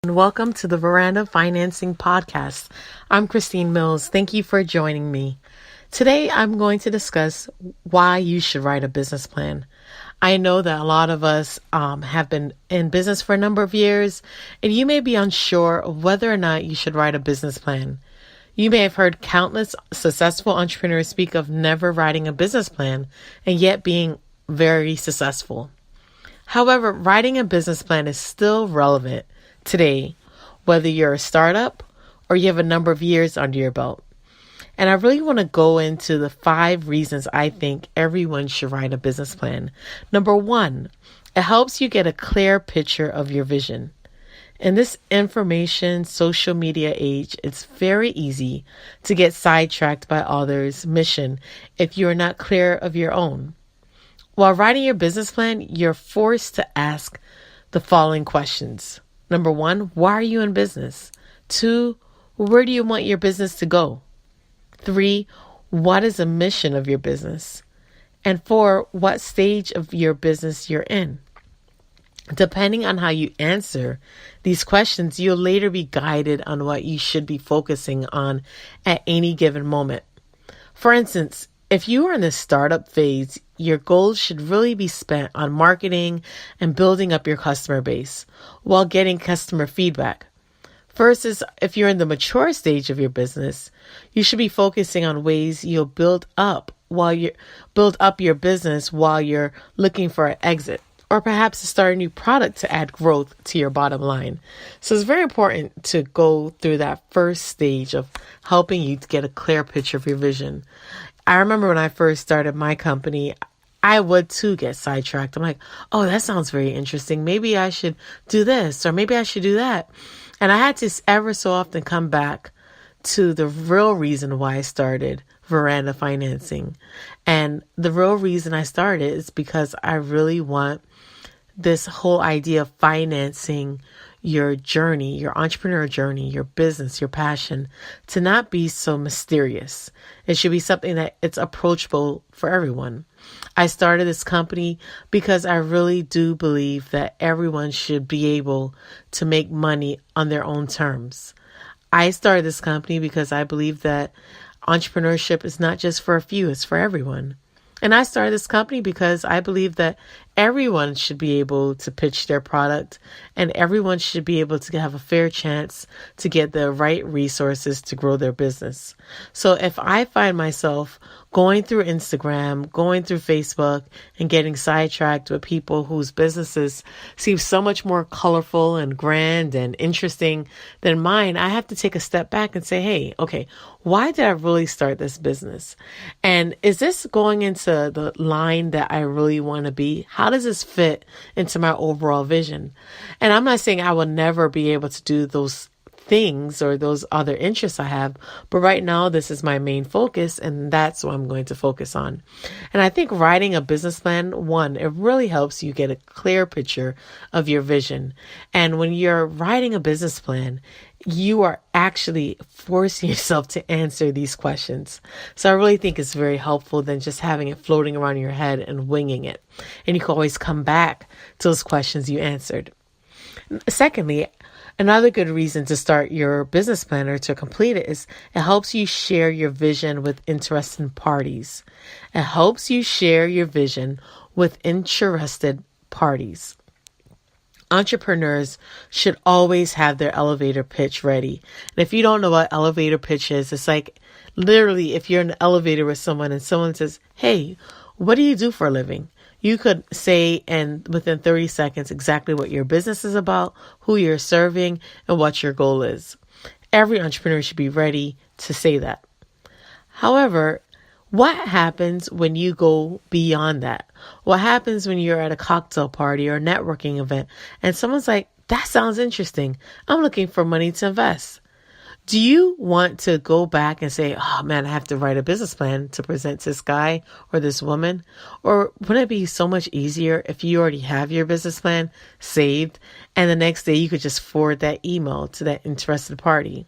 And welcome to the Myranda Financing podcast. I'm Christine Mills. Thank you for joining me. Today, I'm going to discuss why you should write a business plan. I know that a lot of us have been in business for a number of years, and you may be unsure of whether or not you should write a business plan. You may have heard countless successful entrepreneurs speak of never writing a business plan and yet being very successful. However, writing a business plan is still relevant today, whether you're a startup or you have a number of years under your belt. And I really want to go into the 5 reasons I think everyone should write a business plan. Number 1, it helps you get a clear picture of your vision. In this information social media age, it's very easy to get sidetracked by others' mission if you're not clear of your own. While writing your business plan, you're forced to ask the following questions. Number 1, why are you in business? 2, where do you want your business to go? 3, what is the mission of your business? And 4, what stage of your business you're in? Depending on how you answer these questions, you'll later be guided on what you should be focusing on at any given moment. For instance, if you are in the startup phase, your goals should really be spent on marketing and building up your customer base while getting customer feedback. Versus if you're in the mature stage of your business, you should be focusing on ways you'll build up your business while you're looking for an exit, or perhaps to start a new product to add growth to your bottom line. So it's very important to go through that first stage of helping you to get a clear picture of your vision. I remember when I first started my company, I would too get sidetracked. I'm like, oh, that sounds very interesting. Maybe I should do this, or maybe I should do that. And I had to ever so often come back to the real reason why I started Myranda Financing. And the real reason I started is because I really want this whole idea of financing your journey, your entrepreneur journey, your business, your passion, to not be so mysterious. It should be something that it's approachable for everyone. I started this company because I really do believe that everyone should be able to make money on their own terms. I started this company because I believe that entrepreneurship is not just for a few, it's for everyone. And I started this company because I believe that everyone should be able to pitch their product and everyone should be able to have a fair chance to get the right resources to grow their business. So if I find myself going through Instagram, going through Facebook, and getting sidetracked with people whose businesses seem so much more colorful and grand and interesting than mine, I have to take a step back and say, hey, okay, why did I really start this business? And is this going into the line that I really want to be? How does this fit into my overall vision? And I'm not saying I will never be able to do those things or those other interests I have, but right now this is my main focus, and that's what I'm going to focus on. And I think writing a business plan, 1, it really helps you get a clear picture of your vision. And when you're writing a business plan, you are actually forcing yourself to answer these questions. So I really think it's very helpful than just having it floating around in your head and winging it. And you can always come back to those questions you answered. Secondly, another good reason to start your business plan or to complete it is it helps you share your vision with interested parties. It helps you share your vision with interested parties. Entrepreneurs should always have their elevator pitch ready. And if you don't know what elevator pitch is, it's like literally if you're in an elevator with someone and someone says, hey, what do you do for a living? You could say within 30 seconds exactly what your business is about, who you're serving, and what your goal is. Every entrepreneur should be ready to say that. However, what happens when you go beyond that? What happens when you're at a cocktail party or a networking event and someone's like, that sounds interesting. I'm looking for money to invest. Do you want to go back and say, oh man, I have to write a business plan to present to this guy or this woman? Or wouldn't it be so much easier if you already have your business plan saved and the next day you could just forward that email to that interested party?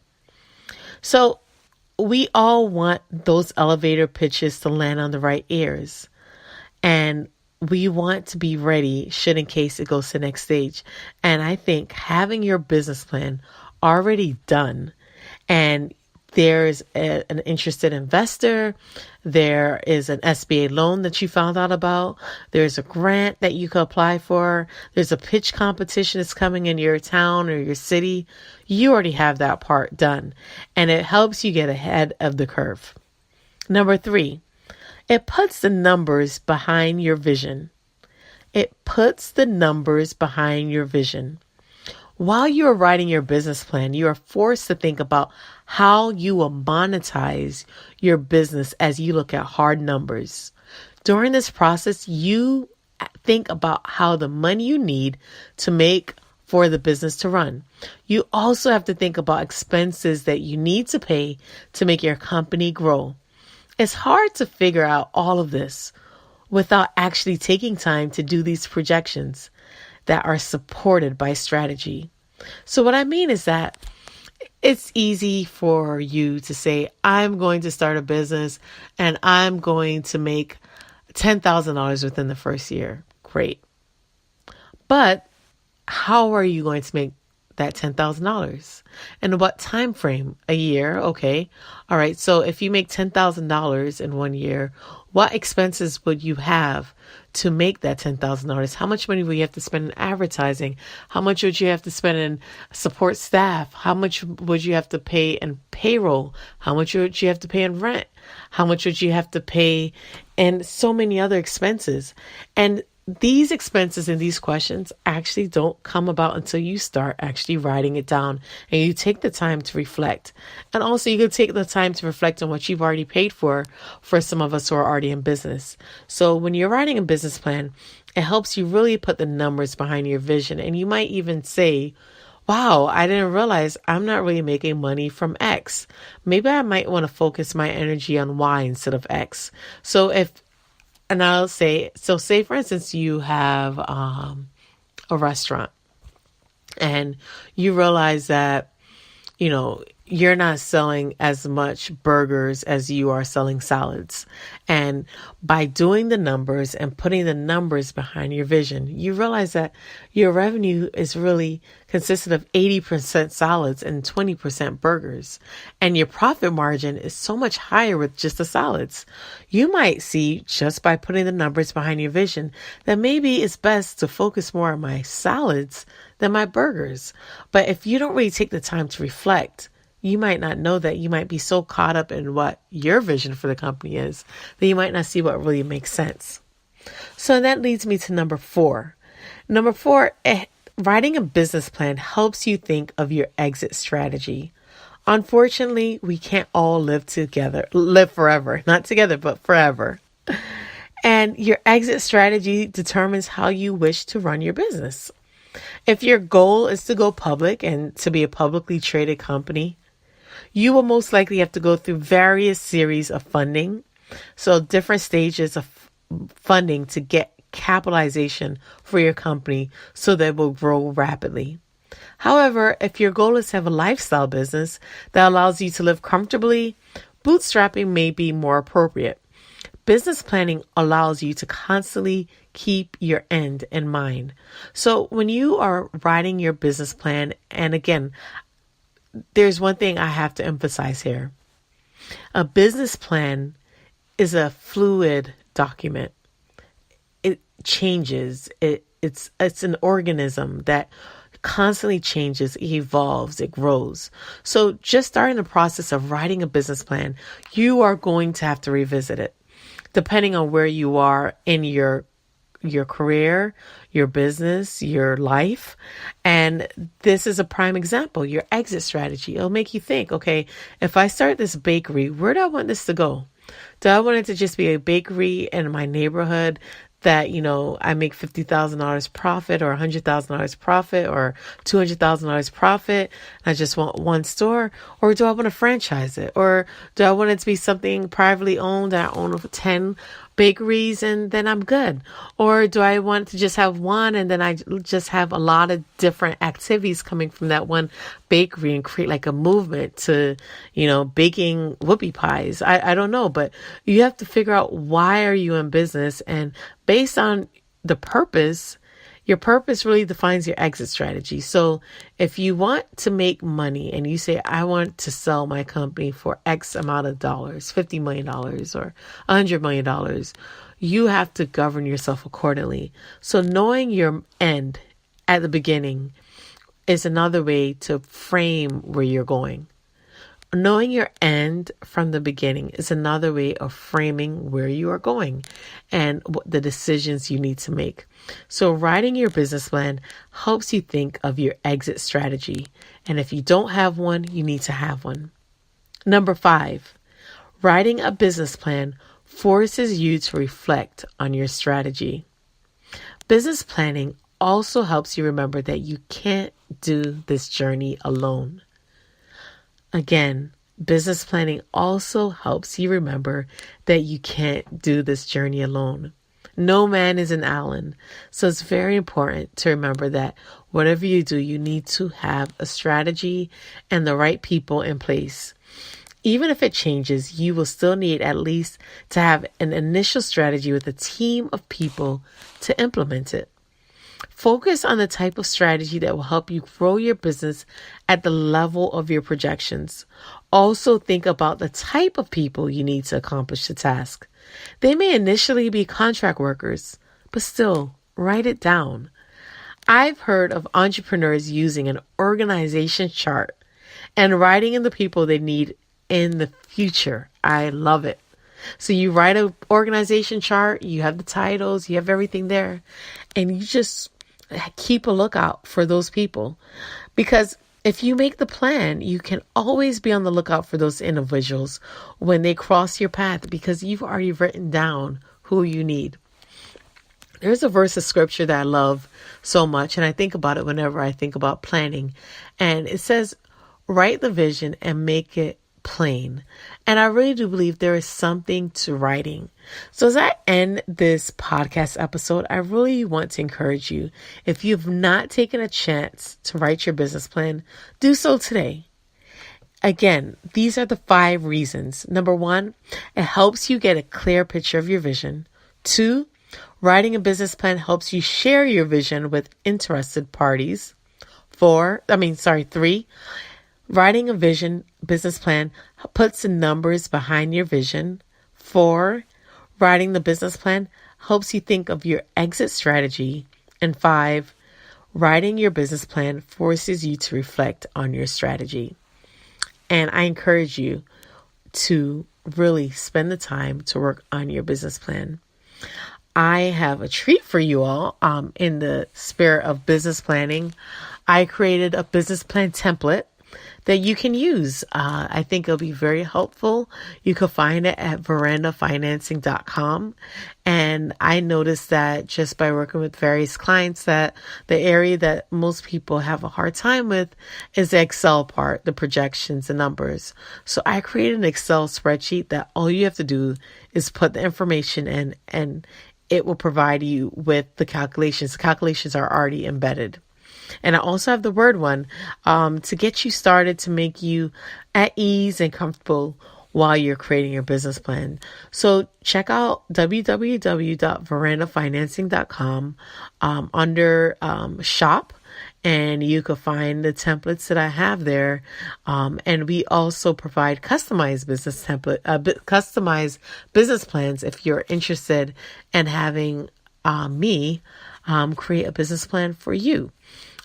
So we all want those elevator pitches to land on the right ears. And we want to be ready should in case it goes to the next stage. And I think having your business plan already done, and there's an interested investor, there is an SBA loan that you found out about, there's a grant that you could apply for, there's a pitch competition that's coming in your town or your city. You already have that part done, and it helps you get ahead of the curve. Number 3, it puts the numbers behind your vision. It puts the numbers behind your vision. While you are writing your business plan, you are forced to think about how you will monetize your business as you look at hard numbers. During this process, you think about how the money you need to make for the business to run. You also have to think about expenses that you need to pay to make your company grow. It's hard to figure out all of this without actually taking time to do these projections that are supported by strategy. So what I mean is that it's easy for you to say, I'm going to start a business and I'm going to make $10,000 within the first year. Great. But how are you going to make that $10,000? And what time frame? A year? Okay. All right. So if you make $10,000 in 1 year, what expenses would you have to make that $10,000? How much money would you have to spend in advertising? How much would you have to spend in support staff? How much would you have to pay in payroll? How much would you have to pay in rent? How much would you have to pay in so many other expenses? And these expenses and these questions actually don't come about until you start actually writing it down and you take the time to reflect. And also you can take the time to reflect on what you've already paid for some of us who are already in business. So when you're writing a business plan, it helps you really put the numbers behind your vision. And you might even say, wow, I didn't realize I'm not really making money from X. Maybe I might want to focus my energy on Y instead of X. And I'll say, so say for instance, you have a restaurant and you realize that, you're not selling as much burgers as you are selling salads. And by doing the numbers and putting the numbers behind your vision, you realize that your revenue is really consisted of 80% salads and 20% burgers. And your profit margin is so much higher with just the salads. You might see just by putting the numbers behind your vision that maybe it's best to focus more on my salads than my burgers. But if you don't really take the time to reflect, you might not know that. You might be so caught up in what your vision for the company is that you might not see what really makes sense. So that leads me to number 4. Number 4, writing a business plan helps you think of your exit strategy. Unfortunately, we can't all live forever, not together, but forever. And your exit strategy determines how you wish to run your business. If your goal is to go public and to be a publicly traded company, you will most likely have to go through various series of funding. So different stages of funding to get capitalization for your company so that it will grow rapidly. However, if your goal is to have a lifestyle business that allows you to live comfortably, bootstrapping may be more appropriate. Business planning allows you to constantly keep your end in mind. So when you are writing your business plan, and again, there's one thing I have to emphasize here. A business plan is a fluid document. It changes. It's an organism that constantly changes, evolves, it grows. So just starting the process of writing a business plan, you are going to have to revisit it depending on where you are in your career, your business, your life. And this is a prime example, your exit strategy. It'll make you think, okay, if I start this bakery, where do I want this to go? Do I want it to just be a bakery in my neighborhood that, I make $50,000 profit or $100,000 profit or $200,000 profit? I just want one store. Or do I want to franchise it? Or do I want it to be something privately owned that I own 10 bakeries and then I'm good? Or do I want to just have one and then I just have a lot of different activities coming from that one bakery and create like a movement to, baking whoopie pies? I don't know, but you have to figure out why are you in business, and based on the purpose, your purpose really defines your exit strategy. So if you want to make money and you say, I want to sell my company for X amount of dollars, $50 million or $100 million, you have to govern yourself accordingly. So knowing your end at the beginning is another way to frame where you're going. Knowing your end from the beginning is another way of framing where you are going and what the decisions you need to make. So writing your business plan helps you think of your exit strategy. And if you don't have one, you need to have one. Number 5, writing a business plan forces you to reflect on your strategy. Business planning also helps you remember that you can't do this journey alone. Again, business planning also helps you remember that you can't do this journey alone. No man is an island. So it's very important to remember that whatever you do, you need to have a strategy and the right people in place. Even if it changes, you will still need at least to have an initial strategy with a team of people to implement it. Focus on the type of strategy that will help you grow your business at the level of your projections. Also think about the type of people you need to accomplish the task. They may initially be contract workers, but still write it down. I've heard of entrepreneurs using an organization chart and writing in the people they need in the future. I love it. So you write an organization chart, you have the titles, you have everything there, and you just keep a lookout for those people. Because if you make the plan, you can always be on the lookout for those individuals when they cross your path, because you've already written down who you need. There's a verse of scripture that I love so much, and I think about it whenever I think about planning. And it says, write the vision and make it plain. And I really do believe there is something to writing. So as I end this podcast episode, I really want to encourage you, if you've not taken a chance to write your business plan, do so today. Again, these are the 5 reasons. Number 1, it helps you get a clear picture of your vision. 2, writing a business plan helps you share your vision with interested parties. 3, writing a business plan puts the numbers behind your vision. 4, writing the business plan helps you think of your exit strategy. And 5, writing your business plan forces you to reflect on your strategy. And I encourage you to really spend the time to work on your business plan. I have a treat for you all. In the spirit of business planning, I created a business plan template that you can use. I think it'll be very helpful. You can find it at MyrandaFinancing.com. And I noticed that just by working with various clients, that the area that most people have a hard time with is the Excel part, the projections, the numbers. So I created an Excel spreadsheet that all you have to do is put the information in, and it will provide you with the calculations. The calculations are already embedded. And I also have the Word one to get you started, to make you at ease and comfortable while you're creating your business plan. So check out www.MyrandaFinancing.com under shop, and you can find the templates that I have there. And we also provide customized customized business plans if you're interested in having me create a business plan for you.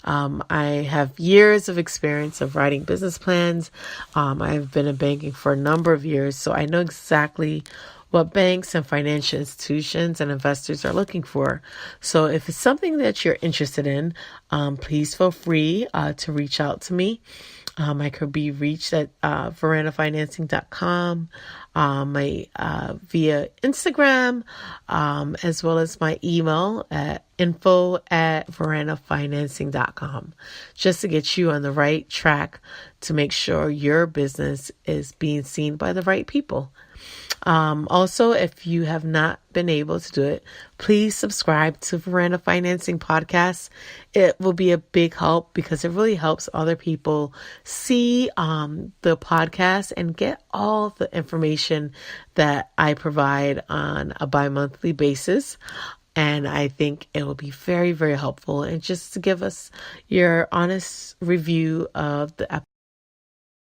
I have years of experience of writing business plans. I've been in banking for a number of years, so I know exactly what banks and financial institutions and investors are looking for. So if it's something that you're interested in, please feel free to reach out to me. I could be reached at MyrandaFinancing.com, via Instagram, as well as my email at info@MyrandaFinancing.com, just to get you on the right track to make sure your business is being seen by the right people. Also, if you have not been able to do it, please subscribe to Myranda Financing Podcast. It will be a big help because it really helps other people see the podcast and get all the information that I provide on a bi-monthly basis. And I think it will be very, very helpful. And just to give us your honest review of the episode.